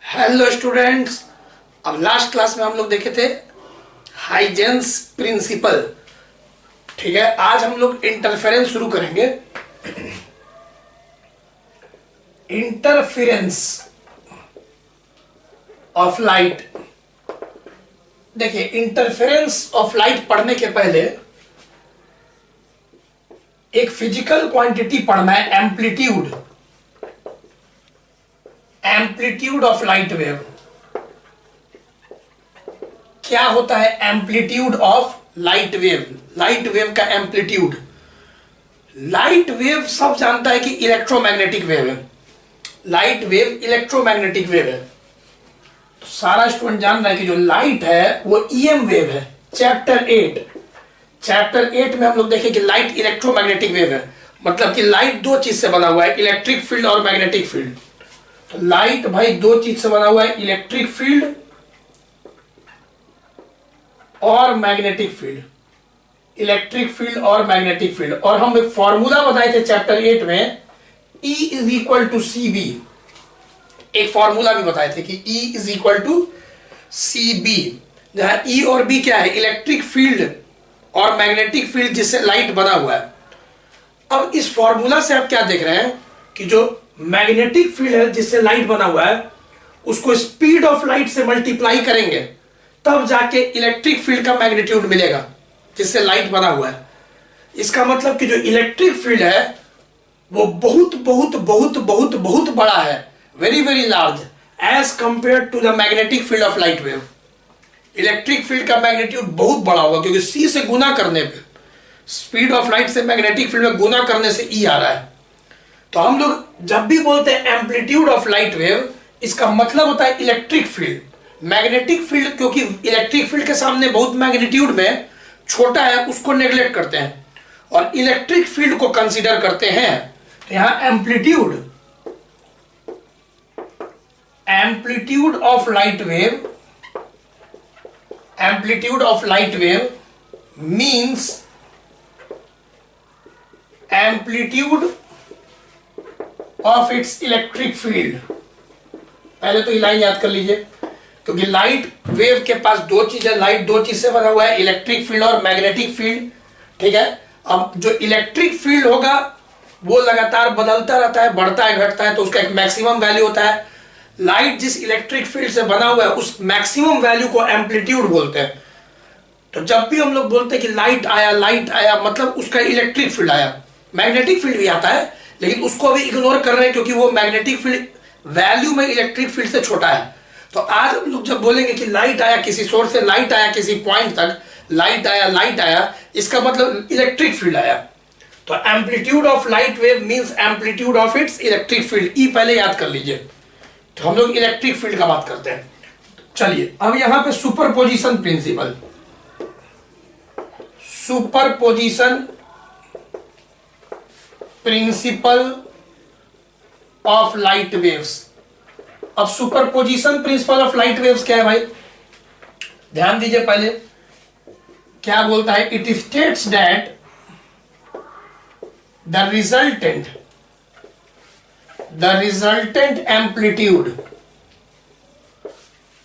Hello students. अब last class में हम लोग देखे थे हाइजेंस प्रिंसिपल। ठीक है, आज हम लोग इंटरफेरेंस शुरू करेंगे। Interference of light. देखिए, इंटरफेरेंस ऑफ लाइट पढ़ने के पहले एक फिजिकल क्वांटिटी पढ़ना है, amplitude. Amplitude of light wave. क्या होता है amplitude of light wave? Light wave का एम्पलीट्यूड। लाइट वेव सब जानता है कि इलेक्ट्रोमैग्नेटिक वेव है। लाइट वेव इलेक्ट्रोमैग्नेटिक वेव है। तो सारा स्टूडेंट जान रहा है कि जो लाइट है वो ईएम वेव है। चैप्टर 8 में हम लोग देखें कि लाइट इलेक्ट्रोमैग्नेटिक वेव है। मतलब कि लाइट दो चीज से बना हुआ है, इलेक्ट्रिक फील्ड और मैग्नेटिक फील्ड। तो लाइट भाई दो चीज से बना हुआ है, इलेक्ट्रिक फील्ड और मैग्नेटिक फील्ड। इलेक्ट्रिक फील्ड और मैग्नेटिक फील्ड। और हम एक फॉर्मूला बताए थे चैप्टर 8 में, E is equal to C B. एक फॉर्मूला भी बताए थे कि E is equal to C B, जहां E और B क्या है? इलेक्ट्रिक फील्ड और मैग्नेटिक फील्ड जिससे लाइट बना हुआ है। अब इस फॉर्मूला से आप क्या देख रहे हैं कि जो मैग्नेटिक फील्ड है जिससे लाइट बना हुआ है, उसको स्पीड ऑफ लाइट से मल्टीप्लाई करेंगे तब जाके इलेक्ट्रिक फील्ड का मैग्नीट्यूड मिलेगा जिससे लाइट बना हुआ है। इसका मतलब कि जो इलेक्ट्रिक फील्ड है वो बहुत बहुत बहुत बहुत बहुत बड़ा है, very very large as compare to the magnetic field of light wave. Electric field का मैग्नीट्यूड बहुत बड़ा होगा क्योंकि सी से गुना करने पे, स्पीड ऑफ लाइट से मैग्नेटिक फील्ड में गुना करने से ई आ रहा है। तो हम लोग जब भी बोलते हैं एम्पलीट्यूड ऑफ लाइट वेव, इसका मतलब होता है इलेक्ट्रिक फील्ड। मैग्नेटिक फील्ड क्योंकि इलेक्ट्रिक फील्ड के सामने बहुत मैग्नीट्यूड में छोटा है, उसको नेग्लेक्ट करते हैं और इलेक्ट्रिक फील्ड को कंसीडर करते हैं। तो यहां amplitude of light wave, amplitude of light wave means amplitude of its electric field. पहले तो ये लाइन याद कर लीजिए, क्योंकि लाइट वेव के पास दो चीज है। लाइट दो चीज से बना हुआ है, इलेक्ट्रिक फील्ड और मैग्नेटिक फील्ड। ठीक है, अब जो इलेक्ट्रिक फील्ड होगा वो लगातार बदलता रहता है, बढ़ता है, घटता है, तो उसका एक मैक्सिमम वैल्यू होता है। लाइट जिस इलेक्ट्रिक फील्ड से बना हुआ है उस मैक्सिमम वैल्यू को एम्पलीट्यूड बोलते हैं। तो जब भी हम लोग बोलते हैं कि लाइट आया मतलब उसका इलेक्ट्रिक फील्ड आया। मैग्नेटिक फील्ड भी आता है लेकिन उसको अभी इग्नोर कर रहे हैं क्योंकि वो मैग्नेटिक फील्ड वैल्यू में इलेक्ट्रिक फील्ड से छोटा है। तो आज हम लोग जब बोलेंगे कि लाइट आया किसी सोर्स से, लाइट आया किसी पॉइंट तक, लाइट आया, इसका मतलब इलेक्ट्रिक फील्ड आया। तो amplitude of light wave means amplitude of its electric field. ई पहले याद कर लीजिए। तो हम लोग इलेक्ट्रिक फील्ड का बात करते हैं। चलिए, अब यहां पे superposition principle, superposition principle of light waves. अब superposition principle of light waves क्या है भाई? ध्यान दीजिए, पहले क्या बोलता है? It states that the resultant amplitude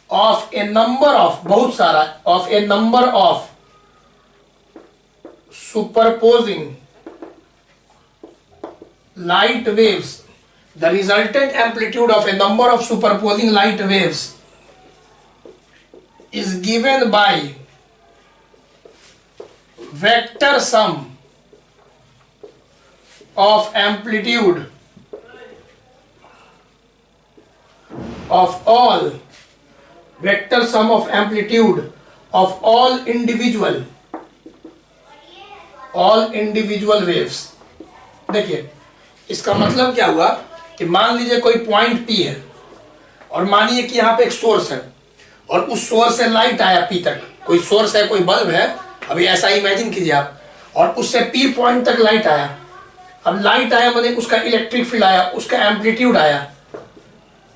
of a number of, बहुत सारा, of a number of superposing light waves, the resultant amplitude of a number of superposing light waves is given by vector sum of amplitude of all, vector sum of amplitude of all individual waves। देखिए, इसका मतलब क्या हुआ कि मान लीजिए कोई point P है और मानिए कि यहाँ पे एक सोर्स है और उस सोर्स से लाइट आया P तक। कोई सोर्स है, कोई बल्ब है, अभी ऐसा इमेजिन कीजिए आप, और उससे P पॉइंट तक लाइट आया। अब लाइट आया माने उसका इलेक्ट्रिक फील्ड आया, उसका एम्पलीट्यूड आया।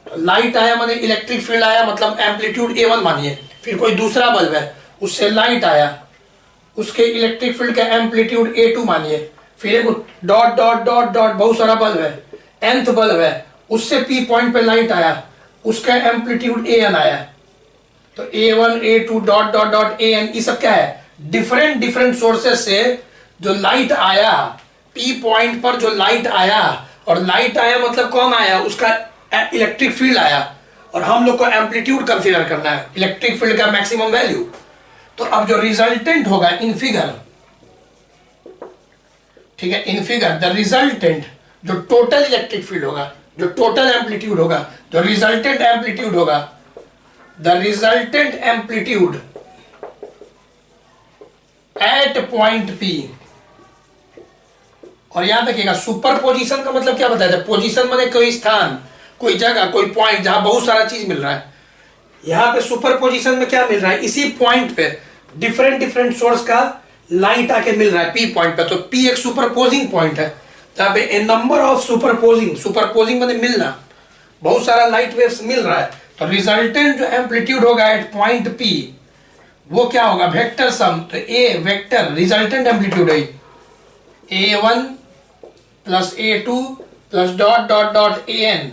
लाइट आया माने इलेक्ट्रिक फील्ड आया, मतलब एम्पलीट्यूड A1 मानिए। फिर कोई दूसरा बल्ब है, उससे लाइट आया, उसके इलेक्ट्रिक फील्ड का एम्पलीट्यूड A2 मानिए। फिर एक डॉट डॉट डॉट डॉट बहुत सारा बल्ब है, nth बल्ब है, उससे P पॉइंट पे लाइट आया, उसका एम्पलीट्यूड ए एन आया। तो A1 A2 dot dot dot AN, ये सब क्या है, डिफरेंट डिफरेंट सोर्सेस से जो लाइट आया, P पॉइंट पर जो लाइट आया, और लाइट आया मतलब कौन आया, उसका इलेक्ट्रिक फील्ड आया, और हम लोग को एम्पलीट्यूड कंसीडर करना है, इलेक्ट्रिक फील्ड का मैक्सिमम वैल्यू। तो अब जो रिजल्टेंट होगा इन फिगर, ठीक है, इन फिगर द रिजल्टेंट, जो टोटल इलेक्ट्रिक फील्ड होगा, जो टोटल एम्पलीट्यूड होगा, जो रिजल्टेंट एम्पलीट्यूड होगा, the resultant amplitude at point P। और याद रखिएगा सुपरपोजिशन का मतलब क्या बताया था, पोजीशन माने कोई स्थान, कोई जगह, कोई पॉइंट जहां बहुत सारा चीज मिल रहा है। यहां पे सुपरपोजिशन में क्या मिल रहा है, इसी पॉइंट पे डिफरेंट डिफरेंट सोर्स का लाइट आके मिल रहा है P पॉइंट पे। तो P एक सुपरपोजिंग पॉइंट है जहां पे ए नंबर ऑफ सुपरपोजिंग, सुपरपोजिंग माने मिलना, बहुत सारा लाइट वेव्स मिल रहा है। तो रिजल्टेंट जो एम्पलीट्यूड होगा एट पॉइंट P, वो क्या होगा, वेक्टर सम। तो ए वेक्टर रिजल्टेंट एम्पलीट्यूड है A1 plus A2 plus dot dot dot AN,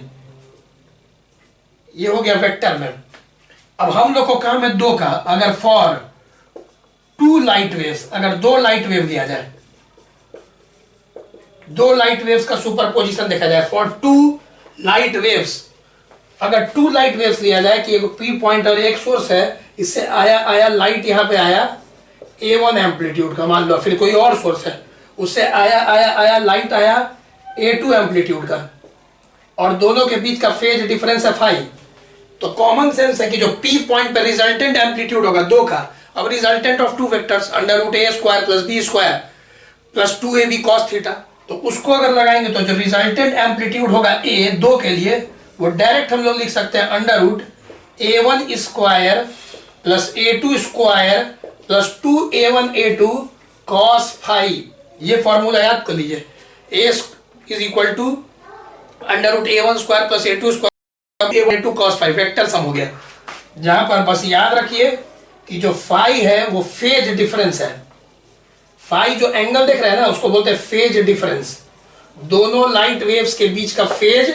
ये हो गया वेक्टर में। अब हम लोग को काम है दो का, अगर फॉर टू लाइट वेव्स, अगर दो लाइट वेव दिया जाए, दो लाइट वेव्स का सुपरपोजिशन देखा जाए, फॉर टू लाइट वेव्स, अगर टू लाइट वेव्स लिया जाए कि एक P पॉइंट और एक सोर्स है, इससे आया लाइट, यहां पे आया A1 एम्पलीट्यूड का मान लो, फिर कोई और सोर्स है उससे आया लाइट आया A2 एम्पलीट्यूड का, और दोनों के बीच का फेज डिफरेंस है फाई। तो कॉमन सेंस है कि जो P पॉइंट पे रिजल्टेंट एम्पलीट्यूड होगा दो का, अब resultant of two vectors under root A square plus B square plus 2AB cos theta, तो उसको अगर लगाएंगे तो जो रिजल्टेंट एम्पलीट्यूड होगा A दो के लिए, वो डायरेक्ट हम लोग लिख सकते हैं under root A1 square plus A2 square plus 2A1 A2 cos phi. ये फॉर्मूला याद कर लीजिए, A is equal to under root A1 square plus A2 square A1 A2 cos phi, vector sum हो गया। जहां पर बस याद रखिए कि जो फाई है वो फेज डिफरेंस है, फाई जो एंगल देख रहे हैं ना उसको बोलते हैं फेज डिफरेंस, दोनों लाइट वेव्स के बीच का फेज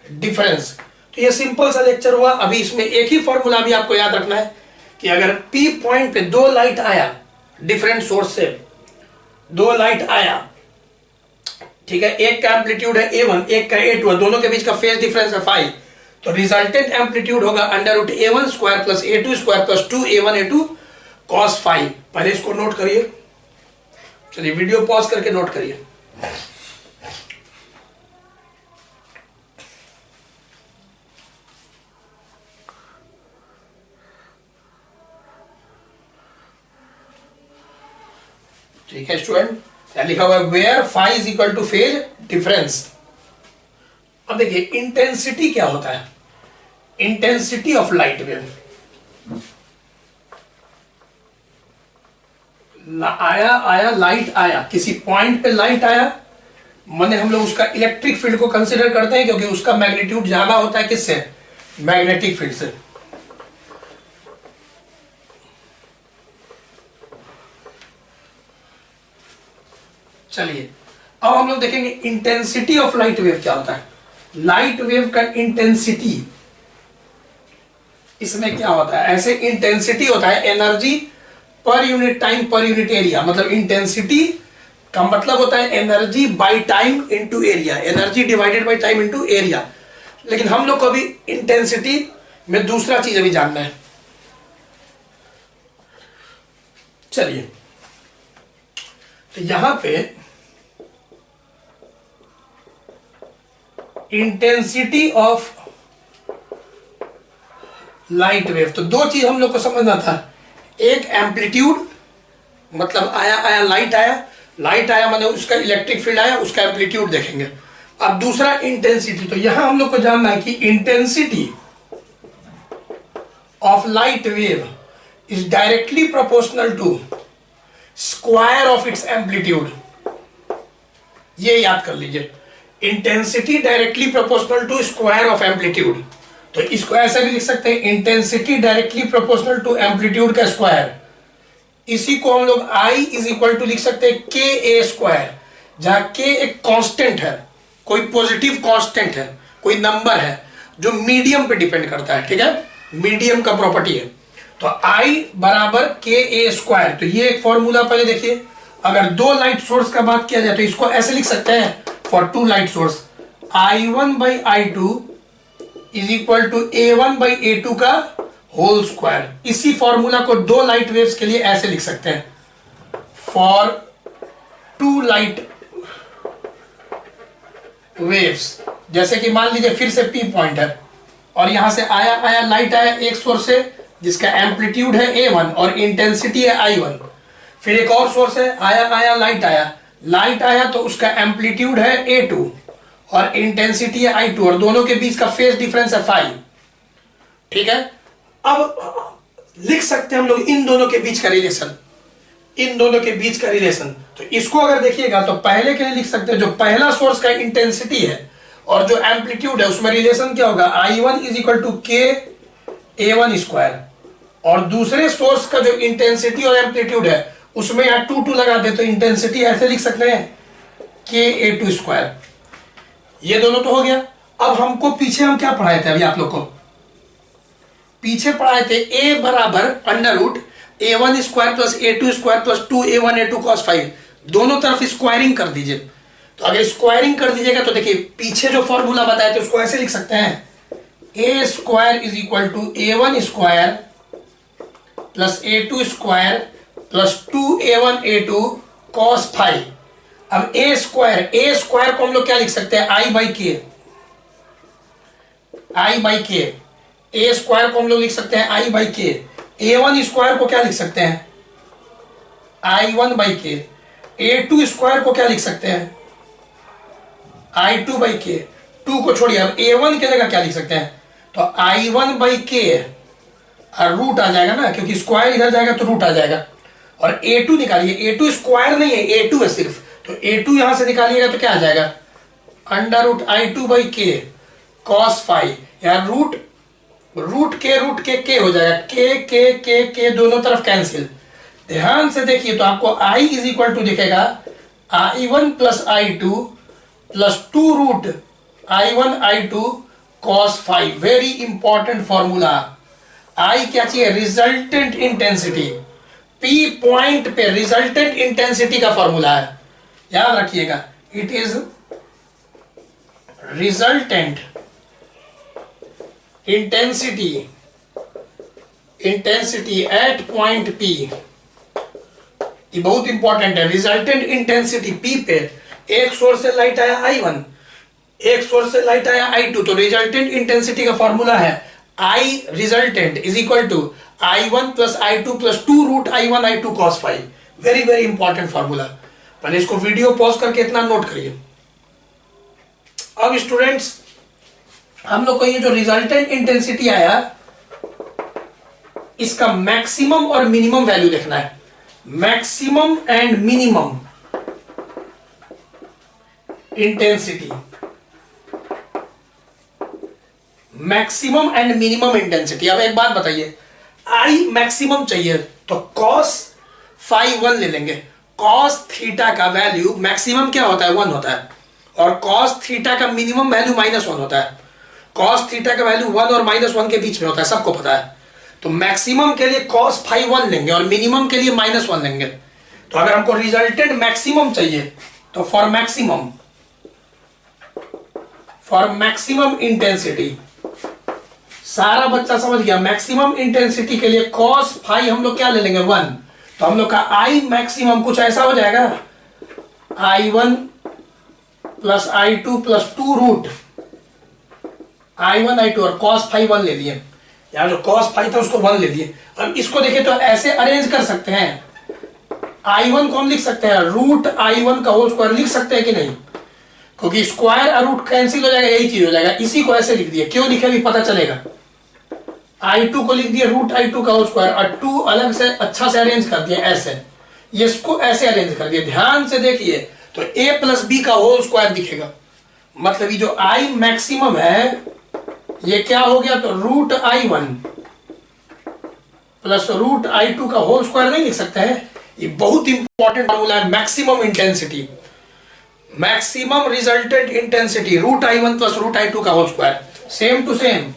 डिफरेंस। तो ये सिंपल सा लेक्चर हुआ। अभी इसमें एक ही फॉर्मूला भी आपको याद रखना है कि अगर P पॉइंट पे दो लाइट आया, डिफरेंट सोर्स से दो लाइट आया, ठीक है, एक का एम्पलीट्यूड है A1 एक का A2 है, दोनों के बीच का फेज डिफरेंस है फाई, तो रिजल्टेंट एम्पलीट्यूड होगा under root A1 square plus A2 square plus 2A1 A2 cos phi. पहले इसको नोट करिए, चलिए वीडियो पॉज करके नोट करिए। ठीक है स्टूडेंट, क्या लिखा हुआ है, where phi is equal to phase difference. अब देखिए इंटेंसिटी क्या होता है, इंटेंसिटी ऑफ लाइट वेव, आया लाइट आया, किसी पॉइंट पे लाइट आया, माने हम लोग उसका इलेक्ट्रिक फील्ड को कंसीडर करते हैं क्योंकि उसका मैग्नीट्यूड ज्यादा होता है किससे, मैग्नेटिक फील्ड से। चलिए अब हम लोग देखेंगे इंटेंसिटी ऑफ लाइट वेव क्या होता है। लाइट वेव का इंटेंसिटी, इसमें क्या होता है, ऐसे इंटेंसिटी होता है energy per unit time per unit area, मतलब इंटेंसिटी का मतलब होता है energy by time into area, energy divided by time into area. लेकिन हम लोग को अभी इंटेंसिटी में दूसरा चीज अभी जानना है। चलिए तो यहां पे इंटेंसिटी ऑफ लाइट वेव, तो दो चीज हम लोग को समझना था, एक एम्पलीट्यूड मतलब आया लाइट आया माने उसका इलेक्ट्रिक फील्ड आया, उसका एम्पलीट्यूड देखेंगे। अब दूसरा इंटेंसिटी, तो यहां हम लोग को जानना है कि intensity of light wave is directly proportional to square of its amplitude. ये याद कर लीजिए, intensity directly proportional to square of amplitude. तो इसको ऐसे भी लिख सकते हैं, intensity directly proportional to amplitude का स्क्वायर। इसी को हम लोग I इज इक्वल टू लिख सकते हैं के ए स्क्वायर, जहां के एक कांस्टेंट है, कोई पॉजिटिव कांस्टेंट है, कोई नंबर है, जो मीडियम पे डिपेंड करता है, ठीक है, मीडियम का प्रॉपर्टी है। तो I बराबर के ए स्क्वायर, तो ये एक फॉर्मूला पहले देखिए। अगर दो लाइट सोर्स का बात किया जाए तो इसको ऐसे लिख सकते हैं, for two light source I1 by I2 is equal to A1 by A2 का होल स्क्वायर। इसी फॉर्मूला को दो लाइट वेव्स के लिए ऐसे लिख सकते हैं, फॉर टू लाइट वेव्स। जैसे कि मान लीजिए फिर से P पॉइंट है और यहां से आया लाइट आया एक सोर्स से जिसका एम्पलीट्यूड है A1 और इंटेंसिटी है I1। फिर एक और सोर्स है, आया लाइट आया तो उसका एम्पलीट्यूड है A2 और इंटेंसिटी है I2 और दोनों के बीच का फेज डिफरेंस है phi, ठीक है। अब लिख सकते हैं हम लोग इन दोनों के बीच का रिलेशन, तो इसको अगर देखिएगा तो पहले के लिए लिख सकते हैं, जो पहला सोर्स का इंटेंसिटी है और जो एम्पलीट्यूड है उसमें रिलेशन क्या होगा, I1 इज इक्वल टू के A1 स्क्वायर, और दूसरे सोर्स का जो इंटेंसिटी और एम्पलीट्यूड है उसमें यहां 2 लगा दे तो इंटेंसिटी ऐसे लिख सकते हैं के A2 स्क्वायर। ये दोनों तो हो गया। अब हमको पीछे हम क्या पढ़ाए थे, अभी आप लोग को पीछे पढ़ाए थे A बराबर under root A1 square plus A2 square plus 2A1 A2 cos five, दोनों तरफ स्क्वायरिंग कर दीजिए। तो अगर स्क्वायरिंग कर दीजिएगा तो देखिए पीछे जो फॉर्मूला बताए थे उसको ऐसे लिख सकते हैं, A square is equal to A1 square plus A2 square plus 2A1 A2 cos five. अब A स्क्वायर को हम लोग क्या लिख सकते हैं, I by K. A square को हम लोग लिख सकते हैं I बाई के। A1 स्क्वायर को क्या लिख सकते हैं, I1 बाई के। A2 स्क्वायर को क्या लिख सकते हैं, I2 बाई के। 2 को छोड़िए, अब A1 की जगह क्या लिख सकते हैं, तो I1 बाई के और रूट आ जाएगा ना, क्योंकि स्क्वायर इधर जाएगा तो रूट आ जाएगा। और A2 निकालिए, A2 स्क्वायर नहीं है, A2 है सिर्फ, तो A2 यहां से निकालिएगा तो क्या आ जाएगा, अंडर रूट I2 बाई के कॉस फाइव, या रूट के हो जाएगा, के दोनों तरफ कैंसिल। ध्यान से देखिए तो आपको I इज इक्वल टू दिखेगा I1 plus I2 plus 2 root I1 I2 cos five. Very important formula. I क्या चाहिए, रिजल्टेंट इंटेंसिटी। P पॉइंट पे रिजल्टेंट इंटेंसिटी का फॉर्मूला है, याद रखिएगा, it is resultant intensity at point P। ये बहुत इंपॉर्टेंट है। रिजल्टेंट इंटेंसिटी P पे एक सोर्स से लाइट आया I1, एक सोर्स से लाइट आया I2, तो रिजल्टेंट इंटेंसिटी का फॉर्मूला है I resultant is equal to I1 plus I2 plus 2 root I1 I2 cos five. Very very important formula. पहले इसको वीडियो पॉज करके इतना नोट करिए। अब स्टूडेंट्स, हम लोग को ये जो रिजल्टेंट इंटेंसिटी आया इसका मैक्सिमम और मिनिमम वैल्यू देखना है। Maximum and minimum intensity, maximum and minimum intensity. अब एक बात बताइए, I मैक्सिमम चाहिए तो cos फाइव 1 ले लेंगे। cos थीटा का वैल्यू मैक्सिमम क्या होता है, 1 होता है, और cos थीटा का मिनिमम वैल्यू -1 होता है। cos थीटा का वैल्यू 1 और -1 के बीच में होता है, सबको पता है। तो मैक्सिमम के लिए cos फाइव 1 लेंगे और मिनिमम के लिए -1 लेंगे। तो अगर हमको रिजल्टेंट मैक्सिमम चाहिए तो फॉर मैक्सिमम इंटेंसिटी, सारा बच्चा समझ गया, मैक्सिमम इंटेंसिटी के लिए cos फाइव हम लोग क्या ले लेंगे, 1। तो हम लोग का I मैक्सिमम कुछ ऐसा हो जाएगा, I1 plus I2 plus 2 root I1 I2 और cos फाइव 1 ले लिए। यार जो cos फाइव था उसको 1 ले लिए। अब इसको देखिए तो ऐसे अरेंज कर सकते हैं, I1 को हम लिख सकते हैं रूट I1 का होल स्क्वायर, लिख सकते हैं कि नहीं, क्योंकि स्क्वायर और रूट कैंसिल हो जाएगा, यही चीज हो जाएगा। इसी को ऐसे लिख दिया, क्यों लिखे अभी पता चलेगा। I2 को लिख दिया रूट I2 का होल स्क्वायर और 2 अलग से अच्छा से अरेंज कर दिया ऐसे, इसको ऐसे अरेंज कर दिया। ध्यान से देखिए तो A प्लस बी का होल स्क्वायर दिखेगा, मतलब ये जो I मैक्सिमम है ये क्या हो गया, तो root I1 plus root I2 का होल स्क्वायर नहीं लिख सकते हैं। ये बहुत इंपॉर्टेंट फॉर्मूला है, maximum intensity, maximum resultant intensity root I1 plus root I2 का whole square. Same to same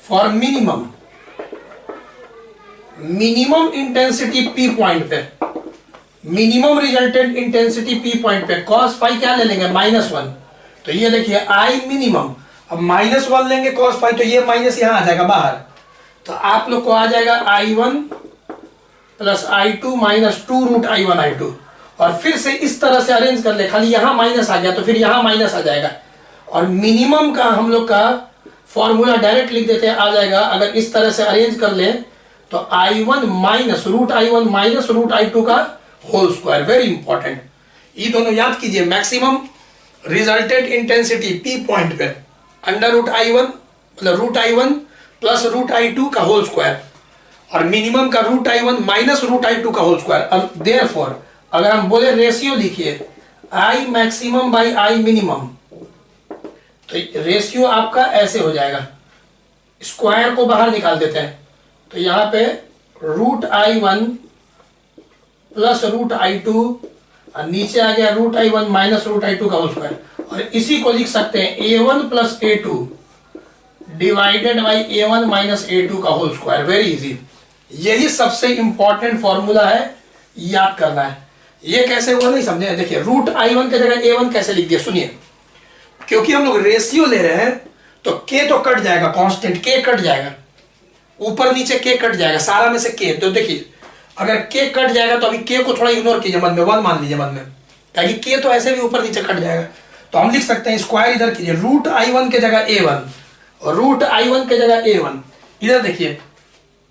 for minimum intensity P point पे, minimum resultant intensity P point पे कॉस फाई क्या ले लेंगे -1। तो ये देखिए आई मिनिमम, अब -1 लेंगे कॉस फाई, तो ये माइनस यहां आ जाएगा बाहर, तो आप लोग को आ जाएगा I1 plus I2 minus 2√I1I2। और फिर से इस तरह से अरेंज कर ले, खाली यहां माइनस आ गया तो फिर यहां माइनस आ जाएगा। और मिनिमम का हम लोग का फॉर्मूला डायरेक्ट लिख देते हैं, आ जाएगा अगर इस तरह से अरेंज कर ले तो I1 minus √I1 minus √I2 का होल स्क्वायर। वेरी इंपॉर्टेंट, ये दोनों याद कीजिए। Maximum resultant intensity P point पे √I1 मतलब √I1 प्लस √I2 का होल स्क्वायर, और मिनिमम का √I1 माइनस √I2 का होल स्क्वायर। अब देयरफॉर अगर हम बोले रेशियो लिखिए I maximum by I minimum, तो रेशियो आपका ऐसे हो जाएगा, स्क्वायर को बाहर निकाल देते हैं, तो यहां पे √I1 प्लस √I2 और नीचे आ गया √I1 माइनस √I2 का होल स्क्वायर। और इसी को लिख सकते हैं A1 plus A2 divided by A1 minus A2 का होल स्क्वायर। वेरी इजी, यही सबसे इंपॉर्टेंट फॉर्मूला है, याद करना है। ये कैसे हुआ नहीं समझे, देखिए √I1 की जगह A1 कैसे लिख दिया, सुनिए। क्योंकि हम लोग रेशियो ले रहे हैं तो k तो कट जाएगा, कांस्टेंट k कट जाएगा, ऊपर नीचे k कट जाएगा, सारा में से k। तो देखिए अगर k कट जाएगा तो अभी k को थोड़ा इग्नोर कीजिए, मन में 1 मान लीजिए मन में, ताकि k तो ऐसे भी ऊपर नीचे कट जाएगा। तो हम लिख सकते हैं स्क्वायर इधर कीजिए, √I1 की जगह A1 और √I1 की जगह A1, इधर देखिए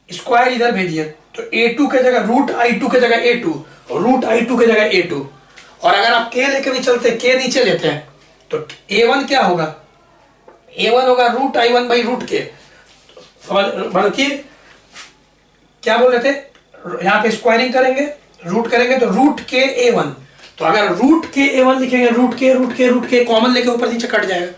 स्क्वायर इधर भेजिए, तो A2 की जगह √I2 की जगह A2 और √I2 की जगह A2। और अगर आप k लेके भी चलते हैं, k नीचे लेते हैं, तो A1 क्या होगा, A1 होगा √I1 बाई √k। बल्कि क्या बोल रहे थे, यहां पे स्क्वायरिंग करेंगे, रूट करेंगे तो √k A1। तो अगर √k A1 लिखेंगे, √k कॉमन लेके ऊपर नीचे कट जाएगा,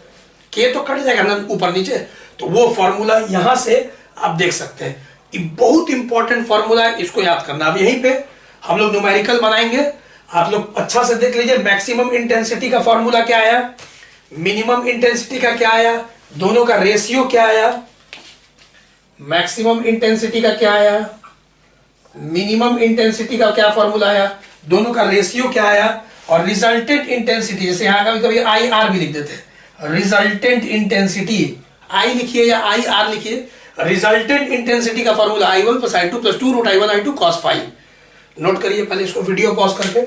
k तो कट जाएगा ना ऊपर नीचे। तो वो फॉर्मूला यहां से आप देख सकते हैं, ये बहुत इंपॉर्टेंट फॉर्मूला है, इसको याद करना। अब यहीं पे हम लोग न्यूमेरिकल बनाएंगे, आप लोग अच्छा से देख लीजिए। मैक्सिमम इंटेंसिटी का फॉर्मूला क्या आया, मिनिमम इंटेंसिटी का क्या आया, दोनों का रेशियो क्या आया, मैक्सिमम इंटेंसिटी का क्या आया, मिनिमम इंटेंसिटी का क्या फॉर्मूला आया, दोनों का रेशियो क्या आया, और रिजल्टेंट इंटेंसिटी, जैसे यहां कभी कभी IR भी लिख देते हैं, रिजल्टेंट इंटेंसिटी I लिखिए या IR लिखिए, रिजल्टेंट इंटेंसिटी का formula I1 plus I2 plus 2√I1I2 cos phi. Note करिए, पहले इसको वीडियो पॉज करके।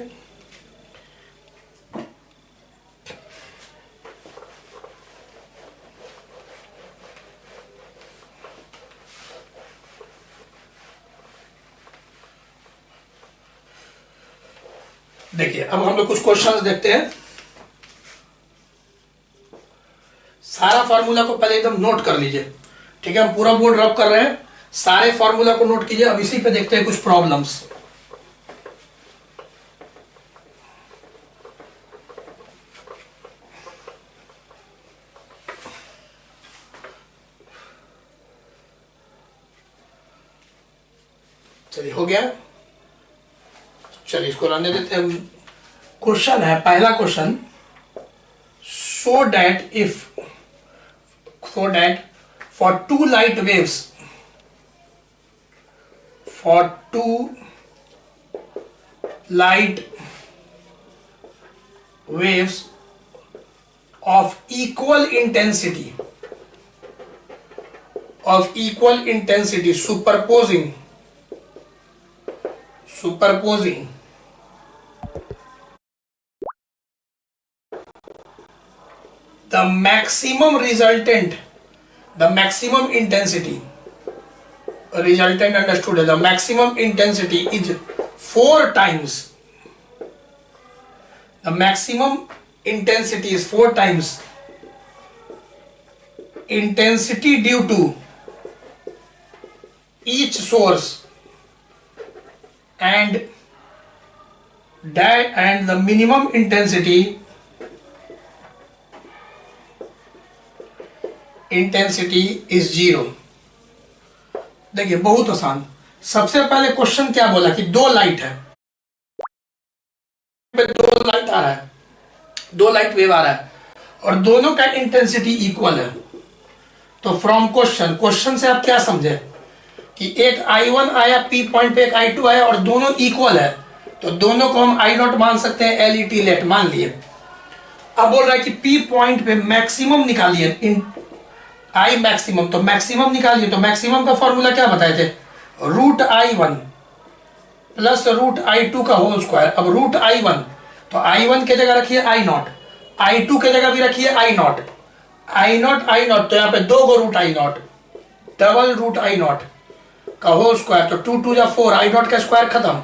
देखिए अब हम लोग कुछ क्वेश्चंस देखते हैं। सारा फॉर्मूला को पहले एकदम नोट कर लीजिए, ठीक है। हम पूरा बोर्ड रब कर रहे हैं, सारे फॉर्मूला को नोट कीजिए। अब इसी पे देखते हैं कुछ प्रॉब्लम्स। चलिए हो गया, चलिए इसको रहने देते हैं। क्वेश्चन है, पहला question, so that for two light waves, for two light waves of equal intensity superposing the maximum intensity resultant understood है, the maximum intensity is 4 times, the maximum intensity is 4 times intensity due to each source and the minimum intensity is 0। देखिए बहुत आसान, सबसे पहले question क्या बोला कि दो लाइट है, दो लाइट आ रहा है, दो लाइट वेव आ रहा है और दोनों का इंटेंसिटी इक्वल है। तो फ्रॉम क्वेश्चन, क्वेश्चन से आप क्या समझे कि एक I1 आया P पॉइंट पे, एक I2 आया और दोनों इक्वल है, तो दोनों को हम I नॉट मान सकते हैं, LET लेट मान लिए। अब बोल रहा है कि P पॉइंट पे मैक्सिमम निकालिए इन I मैक्सिमम, तो मैक्सिमम निकालिए। तो मैक्सिमम का फॉर्मूला क्या बताए थे, root I1 plus root I2 का होल स्क्वायर। अब रूट I1, तो I1 के जगह रखिए I नॉट, I2 के जगह भी रखिए I naught, I naught I naught, तो यहाँ पे 2 गो root I naught, double root I naught का होल स्क्वायर, तो 2 2 जा 4, I नॉट का स्क्वायर खत्म,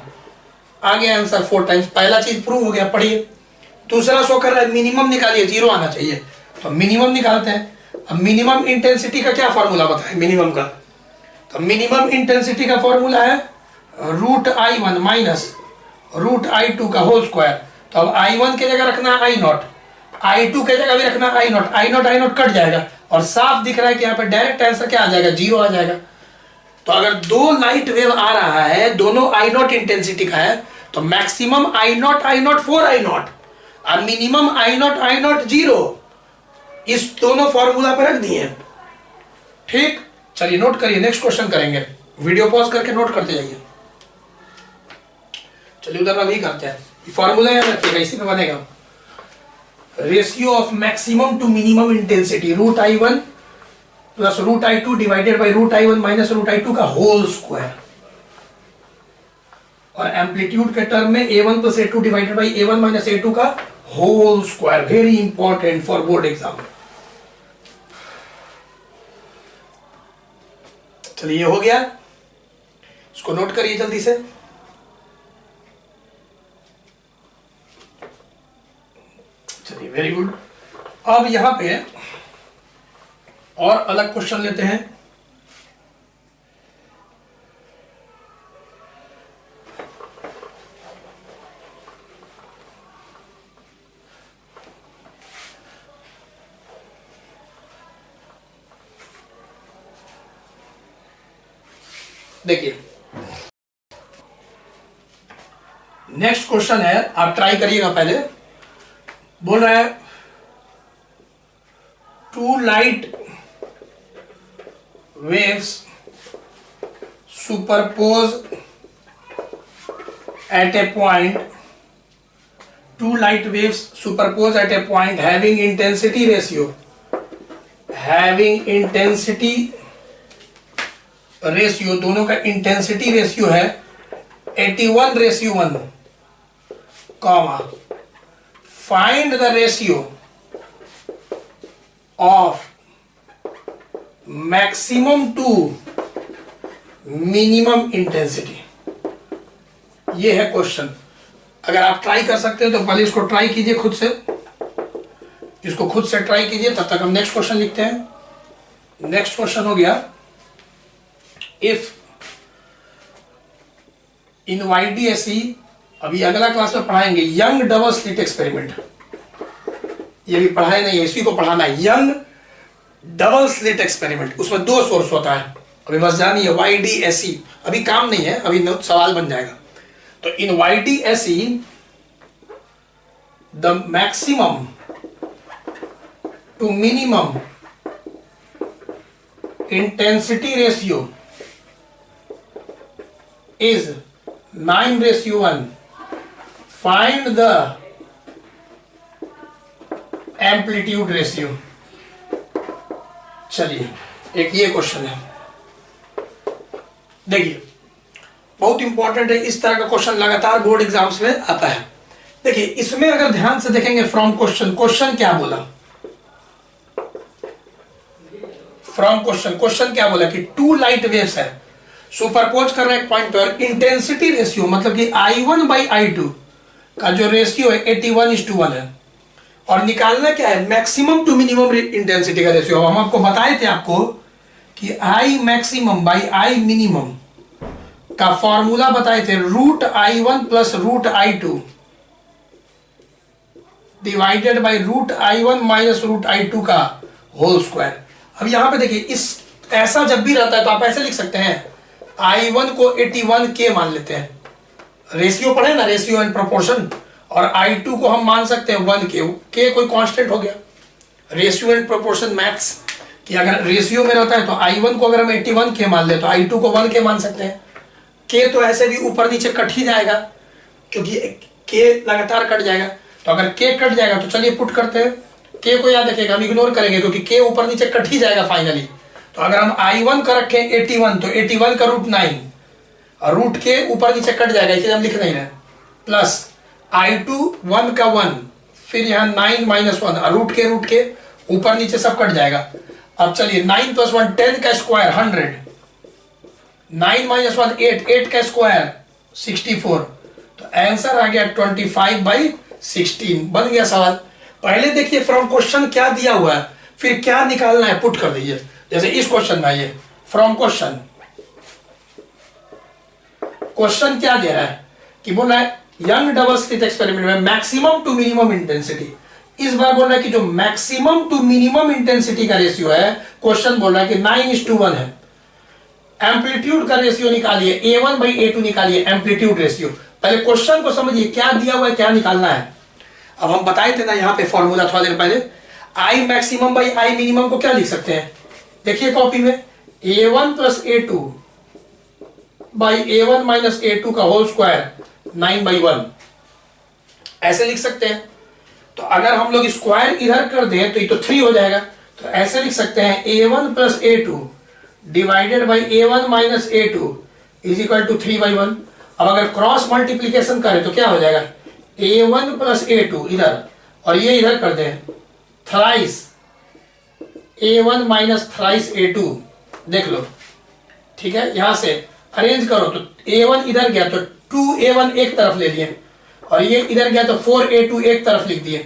आ गया आंसर 4 टाइम्स। पहला चीज प्रूव हो गया, पढ़िए। दूसरा शो कर रहा है मिनिमम निकालिए, 0 आना चाहिए, तो मिनिमम निकालते हैं। अब मिनिमम इंटेंसिटी का क्या फॉर्मूला बताएं मिनिमम का, तो मिनिमम इंटेंसिटी का फॉर्मूला है root I1 minus root I2 का होल स्क्वायर। तो अब I1 के जगह रखना है I नॉट, I2 के जगह भी रखना I naught, I not cut जाएगा और साफ दिख रहा है कि यहाँ पे डायरेक्ट आंसर क्या आ जाएगा, 0 आ जाएगा। तो अगर दो लाइट वेव आ रहा है, दोनों I नॉट इंटेंसिटी का है, तो maximum I not 4 I not और मिनिमम I नॉट 0, इस दोनों फॉर्मूला पर रख दिए। ठीक, चलिए नोट करिए, नेक्स्ट क्वेश्चन करेंगे, वीडियो पॉज करके नोट करते जाइए। चलिए उधर अभी करते हैं, फॉर्मूला याद रखिएगा, इसी में बनेगा। Ratio of maximum to minimum intensity root I1 plus root I2 divided by root I1 minus root I2 का होल स्क्वायर, और एम्पलीट्यूड के टर्म में A1 plus A2 divided by A1 minus A2 का whole square. Very important for board exam. चलिए ये हो गया, इसको नोट करिए जल्दी से। चलिए वेरी गुड। अब यहां पे और अलग क्वेश्चन लेते हैं। देखिए नेक्स्ट क्वेश्चन है, आप ट्राई करिएगा। पहले बोल रहा है two light waves superpose at a point, two light waves superpose at a point having intensity ratio दोनों का इंटेंसिटी रेशियो है 81:1, comma find the ratio of maximum to minimum intensity. ये है क्वेश्चन। अगर आप ट्राई कर सकते हैं तो पहले इसको ट्राई कीजिए, खुद से इसको खुद से ट्राई कीजिए, तब तक हम नेक्स्ट क्वेश्चन लिखते हैं। नेक्स्ट क्वेश्चन हो गया, इफ इन YDSE, अभी अगला क्लास में पढ़ाएंगे यंग डबल स्लिट एक्सपेरिमेंट। ये भी पढ़ाए नहीं है, इसी को पढ़ाना है, यंग डबल स्लिट एक्सपेरिमेंट। उसमें 2 सोर्स होता है, अभी बस जानिए YDSE, अभी काम नहीं है, अभी सवाल बन जाएगा। तो in YDSE the maximum to minimum intensity ratio is 9:1। Find the amplitude ratio. चलिए एक ये क्वेश्चन है, देखिए बहुत इंपॉर्टेंट है, इस तरह का क्वेश्चन लगातार बोर्ड एग्जाम्स में आता है। देखिए इसमें अगर ध्यान से देखेंगे फ्रॉम क्वेश्चन, क्वेश्चन क्या बोला, फ्रॉम क्वेश्चन क्या बोला कि टू लाइट वेव्स है, सुपरपोज कर रहे हैं एक पॉइंट पर, इंटेंसिटी रेशियो मतलब कि I1 बाई I2 का जो रेशियो है 81:1 है, और निकालना क्या है मैक्सिमम टू मिनिमम इंटेंसिटी का रेशियो। हम आपको बताए थे आपको कि I maximum by I minimum का फॉर्मूला बताए थे root I1 plus root I2 divided by root I1 minus root I2 का होल स्क्वायर। अब यहां पे देखिए, इस ऐसा जब भी रहता है तो आप ऐसे लिख सकते हैं, I1 को 81K मान लेते हैं, रेशियो पढ़े ना, रेशियो एंड प्रोपोर्शन, और I2 को हम मान सकते हैं 1K, K कोई कांस्टेंट हो गया, रेशियो एंड प्रोपोर्शन मैथ्स, कि अगर रेशियो में रहता है तो I1 को अगर हम 81 के मान ले तो I2 को 1 के मान सकते हैं। K तो ऐसे भी ऊपर नीचे कट ही जाएगा क्योंकि K लगातार कट जाएगा, तो अगर K कट जाएगा तो चलिए पुट करते हैं। K को याद रखिएगा, हम इग्नोर करेंगे क्योंकि K ऊपर नीचे कट ही जाएगा फाइनली। तो अगर हम I1 का रखें 81 तो 81 का रूट 9 और रूट K ऊपर नीचे कट जाएगा, इसलिए हम लिख नहीं रहे, प्लस I2 1 का 1, फिर यहाँ 9 माइनस 1 और रूट के ऊपर नीचे सब कट जाएगा। अब चलिए 9 प्लस 1 10 का स्क्वायर 100, 9 माइनस 1 8, 8 का स्क्वायर 64, तो आंसर आ गया 25/16। बन गया सवाल। पहले देखिए फ्रॉम क्वेश्चन क्या दिया हुआ है, फिर क्या निकालना है पुट कर दीजिए। जैसे इस क्वेश्चन में आइए, फ्रॉम क्वेश्चन क्या दे रहा है कि बोल रहा है यंग डबल स्लिट एक्सपेरिमेंट में मैक्सिमम टू मिनिमम इंटेंसिटी। इस बार बोल रहा है कि जो मैक्सिमम टू मिनिमम इंटेंसिटी का रेशियो है, क्वेश्चन बोल रहा है कि 9:1 है। एम्पलीट्यूड का रेशियो निकालिए, A1/A2 निकालिए, एम्पलीट्यूड रेशियो। पहले क्वेश्चन को समझिए क्या दिया हुआ है, क्या निकालना है। अब हम बताए थे ना यहाँ पे फॉर्मूला थोड़ा देर पहले, I maximum by I minimum को क्या लिख सकते हैं, देखिए कॉपी में, A1 plus A2 by A1 minus A2 का होल स्क्वायर 9/1 ऐसे लिख सकते हैं। तो अगर हम लोग स्क्वायर इधर कर दें तो ये तो 3 हो जाएगा, तो ऐसे लिख सकते हैं A1 plus A2 divided by A1 minus A2 is equal to 3/1। अब अगर क्रॉस मल्टीप्लीकेशन करें तो क्या हो जाएगा, A1 प्लस A2 इधर और ये इधर कर दें thrice A1 minus thrice A2, देख लो, ठीक है। यहां से अरेंज करो तो A1 इधर गया तो 2A1 एक तरफ ले लिए और ये इधर गया तो 4A2 एक तरफ लिख दिए।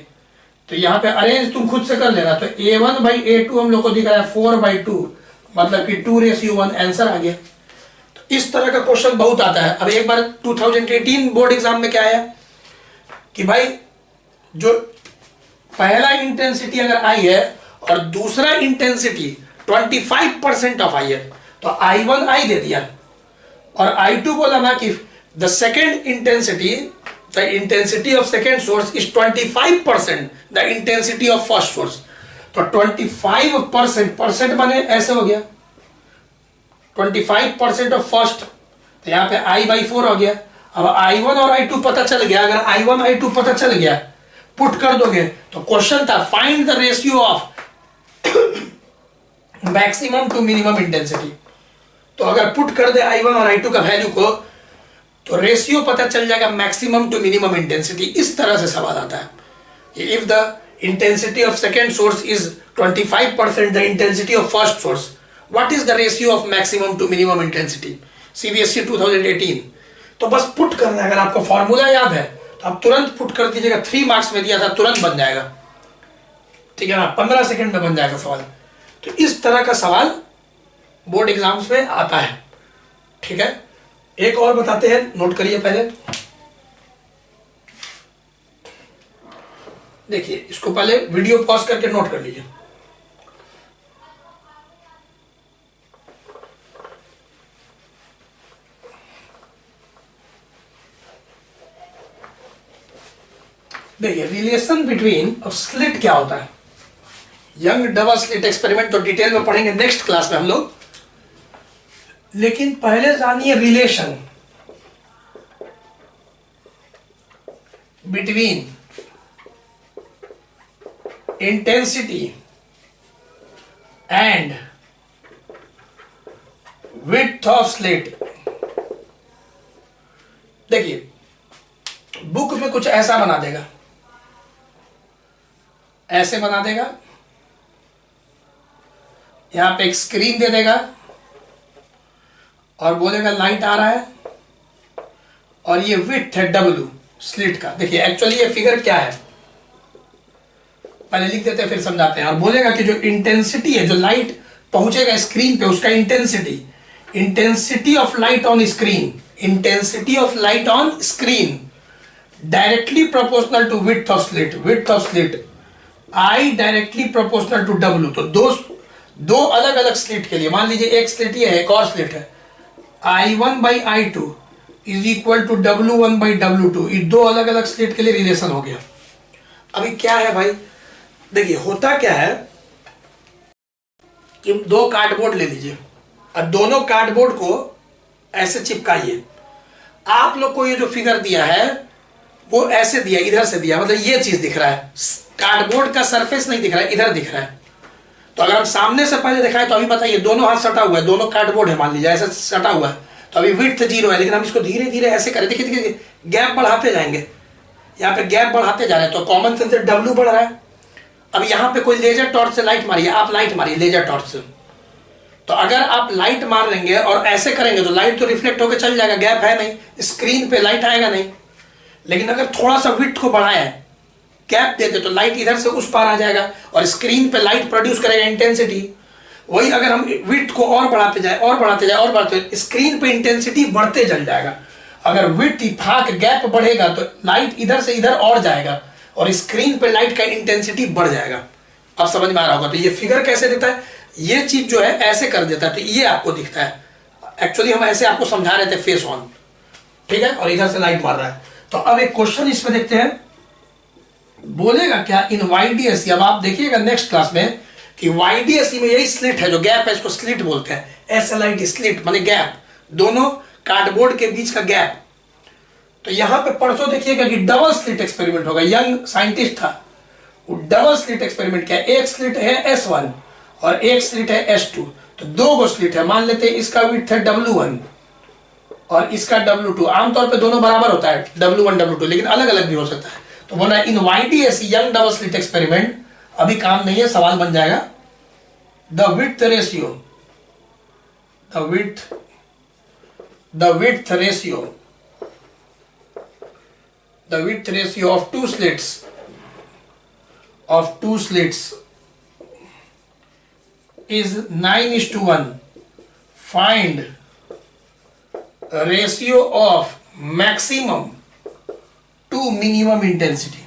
तो यहाँ पे अरेंज तुम खुद से कर लेना, तो A1/A2 हम लोग को दिख रहा है 4/2, मतलब कि 2:1 आंसर आ गया। तो इस तरह का क्वेश्चन बहुत आता है। अब एक बार 2018 बोर्ड एग्जाम में क्या आया कि भाई जो पहला इंटेंसिटी अगर आई है और दूसरा इंटेंसिटी 25% ऑफ आई है तो I1 आई दे दिया और I2 बोला ना कि the second intensity, the intensity of second source is 25% the intensity of first source. तो 25% परसेंट बने ऐसे हो गया, 25% ऑफ फर्स्ट, तो यहाँ पे I/4 हो गया। अब I1 और I2 पता चल गया, अगर I1 I2 पता चल गया पुट कर दोगे तो क्वेश्चन था find the ratio of maximum to minimum intensity. तो अगर पुट कर दे I1 और I2 का वैल्यू को तो रेशियो पता चल जाएगा मैक्सिमम टू मिनिमम इंटेंसिटी। इस तरह से सवाल आता है, if the intensity of second source is 25% the intensity of first source, what is the ratio of maximum to minimum intensity, CBSE 2018। तो बस पुट करना है, अगर आपको फॉर्मूला याद है तो आप तुरंत पुट कर दीजिएगा। 3 मार्क्स में दिया था, तुरंत बन जाएगा, ठीक है ना, 15 सेकंड में बन जाएगा सवाल। तो इस तरह का सवाल बोर्ड एग्जाम्स में आता है, ठीक है। एक और बताते हैं, नोट करिए पहले, देखिए इसको पहले वीडियो पॉज करके नोट कर लीजिए। देखिए रिलेशन बिटवीन, अब स्लिट क्या होता है, यंग डबल स्लिट एक्सपेरिमेंट तो डिटेल में पढ़ेंगे नेक्स्ट क्लास में हम लोग, लेकिन पहले जानिए relation between intensity and width of slit. देखिए बुक में कुछ ऐसा बना देगा, ऐसे बना देगा, यहां पे एक स्क्रीन दे देगा और बोलेगा लाइट आ रहा है और ये विड्थ है W स्लिट का। देखिए एक्चुअली ये फिगर क्या है, पहले लिख देते हैं फिर समझाते हैं। और बोलेगा कि जो इंटेंसिटी है, जो लाइट पहुंचेगा स्क्रीन पे, उसका intensity of light on screen, intensity of light on screen directly proportional to width of slit I directly proportional to W। तो दो अलग अलग स्लिट के लिए, मान लीजिए एक स्लिट ये है, एक और स्लिट है, I1/I2 is equal to W1/W2। ये दो अलग अलग स्लिट के लिए रिलेशन हो गया। अभी क्या है भाई, देखिए होता क्या है, कि दो कार्डबोर्ड ले लीजिए और दोनों कार्डबोर्ड को ऐसे चिपकाइए। आप लोग को ये जो फिगर दिया है वो ऐसे दिया, इधर से दिया, मतलब ये चीज दिख रहा है, कार्डबोर्ड का सरफेस नहीं दिख रहा है, इधर दिख रहा है। तो अगर हम सामने से पहले दिखाएं तो अभी बताइए, दोनों हाथ सटा हुआ है, दोनों कार्डबोर्ड है मान लीजिए ऐसे सटा हुआ है, तो अभी विड्थ 0 है, लेकिन हम इसको धीरे धीरे ऐसे करें, देखिए देखिए गैप बढ़ाते जाएंगे, यहाँ पे गैप बढ़ाते जा रहे हैं, तो कॉमन सेंस से W बढ़ रहा है। अब यहाँ पे कोई लेजर टॉर्च से लाइट मारिए, आप लाइट मारिए लेजर टॉर्च से, तो अगर आप लाइट मार लेंगे और ऐसे करेंगे तो लाइट तो रिफ्लेक्ट होकर चल जाएगा, गैप है नहीं, स्क्रीन पे लाइट आएगा नहीं। लेकिन अगर थोड़ा सा विड्थ को बढ़ाया, गैप देते तो लाइट इधर से उस पार आ जाएगा और स्क्रीन पे लाइट प्रोड्यूस करेगा इंटेंसिटी। वही अगर हम विड्थ को और बढ़ाते जाए और बढ़ाते जाए और बढ़ाते जाए, स्क्रीन पे इंटेंसिटी बढ़ते चल जाएगा। अगर विड्थ फाक गैप बढ़ेगा तो लाइट इधर से इधर और जाएगा और स्क्रीन पे लाइट का इंटेंसिटी बढ़ जाएगा। अब समझ में आ रहा होगा। तो ये फिगर कैसे देता है, ये चीज जो है ऐसे कर देता है, तो ये आपको दिखता है। एक्चुअली हम ऐसे आपको समझा रहे थे फेस ऑन, ठीक है, और इधर से लाइट मार रहा है। तो अब एक क्वेश्चन इसमें देखते हैं, बोलेगा क्या इन YDSE। अब आप देखिएगा नेक्स्ट क्लास में कि YDSE में यही स्लिट है, जो गैप है इसको स्लिट बोलते हैं, SLIT स्लिट माने गैप, दोनों कार्डबोर्ड के बीच का गैप। तो यहां पे परसों देखिएगा कि डबल स्लिट एक्सपेरिमेंट होगा, यंग साइंटिस्ट था, वो डबल स्लिट एक्सपेरिमेंट किया, एक स्लिट है S1 और एक स्लिट है S2, तो दो गो स्लिट है। मान लेते हैं इसका विड्थ है W1 और इसका W2, आमतौर पे दोनों बराबर होता है W1 W2, लेकिन अलग अलग भी हो सकता है। तो बोला इन YDSE young double slit experiment, अभी काम नहीं है, सवाल बन जाएगा, the width ratio, the width ratio of two slits is 9:1. Find ratio of maximum to minimum intensity.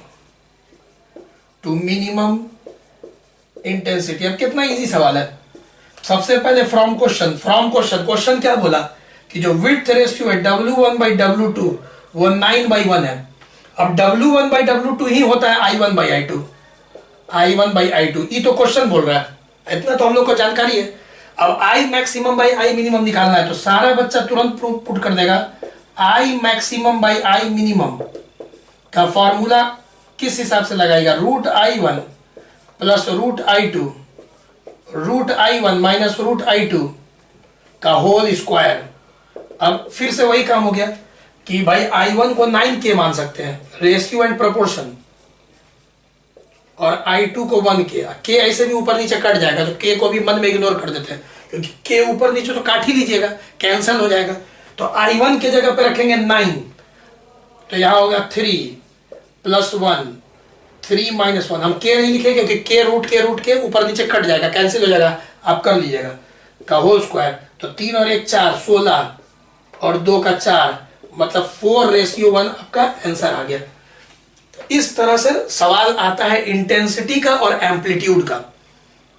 अब कितना इजी सवाल है। सबसे पहले फ्रॉम क्वेश्चन क्या बोला कि जो विड्थ रेशियो है W1 by W2 वो 9/1 है। अब W1 by W2 ही होता है I1 by I2, ये तो क्वेश्चन बोल रहा है, इतना तो हम लोग को जानकारी है। अब I maximum by I minimum निकालना है, तो सारा बच्चा तुरंत पुट कर देगा। I maximum by I minimum का फॉर्मूला किस हिसाब से लगाएगा, √I1 plus √I2 √I1 minus √I2 का होल स्क्वायर। अब फिर से वही काम हो गया कि भाई I1 को 9K मान सकते हैं, रेशियो एंड प्रोपोर्शन, और I2 को 1K। K ऐसे भी ऊपर नीचे कट जाएगा, तो K को भी मन में इग्नोर कर देते हैं, क्योंकि K ऊपर नीचे तो काट ही लीजिएगा, कैंसिल हो जाएगा। तो I1 के जगह पे रखेंगे 9, तो यहां होगा 3 + 1, 3 - 1। हम K नहीं लिखेंगे क्योंकि K √K ऊपर नीचे कट जाएगा, कैंसिल हो जाएगा, आप कर लीजिएगा, का होल स्क्वायर। तो 3 और 1 4, 16 और 2 का 4, मतलब 4:1 आपका आंसर आ गया। इस तरह से सवाल आता है इंटेंसिटी का और एम्पलीट्यूड का,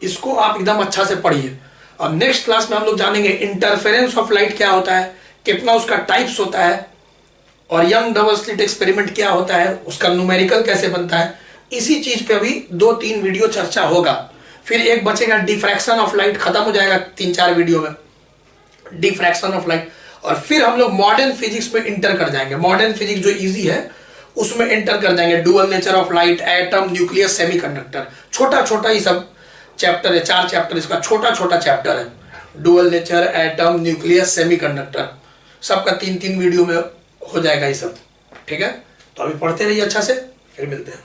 इसको आप एकदम अच्छा से पढ़िए। अब नेक्स्ट क्लास में हम लोग जानेंगे इंटरफेरेंस ऑफ लाइट क्या होता है, कितना उसका टाइप्स होता है, और यंग डबल स्लिट एक्सपेरिमेंट क्या होता है, उसका न्यूमेरिकल कैसे बनता है। इसी चीज पे अभी 2-3 वीडियो चर्चा होगा। फिर एक बचेगा डिफ्रैक्शन ऑफ लाइट, खत्म हो जाएगा 3-4 वीडियो में डिफ्रैक्शन ऑफ लाइट। और फिर हम लोग मॉडर्न फिजिक्स में इंटर कर जाएंगे, मॉडर्न फिजिक्स जो इजी है उसमें एंटर कर जाएंगे, dual nature of light, atom, nucleus, semiconductor, छोटा छोटा ही सब चैप्टर है, 4 चैप्टर इसका छोटा छोटा चैप्टर है, dual nature, atom, nucleus, semiconductor, सबका 3-3 वीडियो में हो जाएगा ये सब, ठीक है। तो अभी पढ़ते रहिए अच्छा से, फिर मिलते हैं।